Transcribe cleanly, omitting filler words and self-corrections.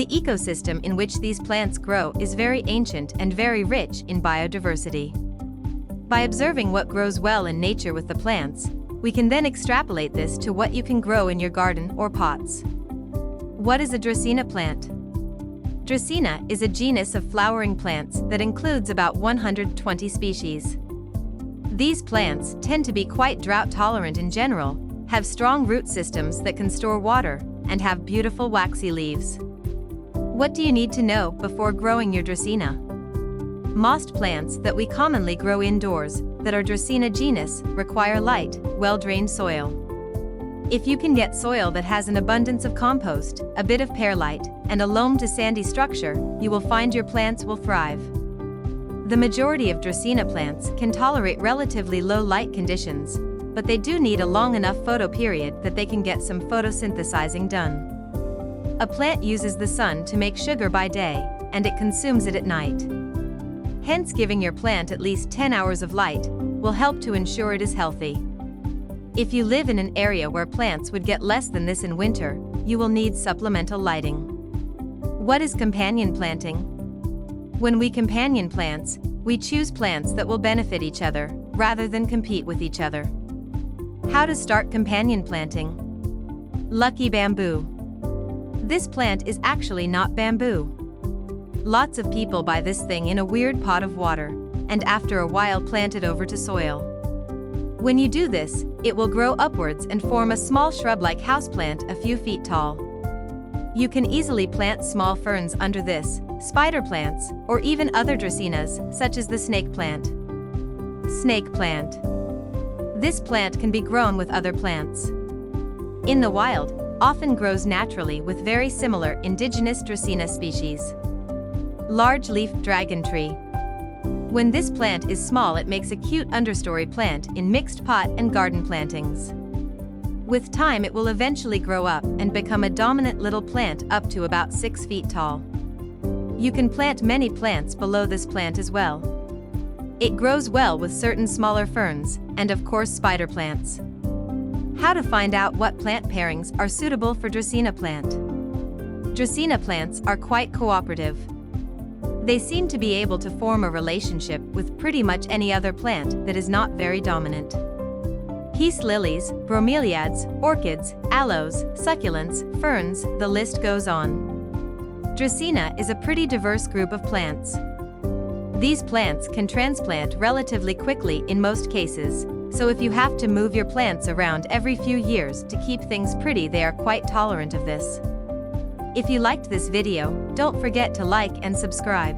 The ecosystem in which these plants grow is very ancient and very rich in biodiversity. By observing what grows well in nature with the plants, we can then extrapolate this to what you can grow in your garden or pots. What is a Dracaena plant? Dracaena is a genus of flowering plants that includes about 120 species. These plants tend to be quite drought-tolerant in general, have strong root systems that can store water, and have beautiful waxy leaves. What do you need to know before growing your Dracaena? Most plants that we commonly grow indoors that are Dracaena genus require light, well-drained soil. If you can get soil that has an abundance of compost, a bit of perlite, and a loam to sandy structure, you will find your plants will thrive. The majority of Dracaena plants can tolerate relatively low light conditions, but they do need a long enough photoperiod that they can get some photosynthesizing done. A plant uses the sun to make sugar by day, and it consumes it at night. Hence, giving your plant at least 10 hours of light will help to ensure it is healthy. If you live in an area where plants would get less than this in winter, you will need supplemental lighting. What is companion planting? When we companion plants, we choose plants that will benefit each other, rather than compete with each other. How to start companion planting? Lucky bamboo. This plant is actually not bamboo. Lots of people buy this thing in a weird pot of water, and after a while plant it over to soil. When you do this, it will grow upwards and form a small shrub-like houseplant a few feet tall. You can easily plant small ferns under this, spider plants, or even other Dracaenas, such as the snake plant. Snake plant. This plant can be grown with other plants. In the wild, often grows naturally with very similar indigenous Dracaena species. Large leaf dragon tree. When this plant is small, it makes a cute understory plant in mixed pot and garden plantings. With time, it will eventually grow up and become a dominant little plant up to about 6 feet tall. You can plant many plants below this plant as well. It grows well with certain smaller ferns, and of course spider plants. How to find out what plant pairings are suitable for Dracaena plant? Dracaena plants are quite cooperative. They seem to be able to form a relationship with pretty much any other plant that is not very dominant. Peace lilies, bromeliads, orchids, aloes, succulents, ferns, the list goes on. Dracaena is a pretty diverse group of plants. These plants can transplant relatively quickly in most cases, so if you have to move your plants around every few years to keep things pretty, they are quite tolerant of this. If you liked this video, don't forget to like and subscribe.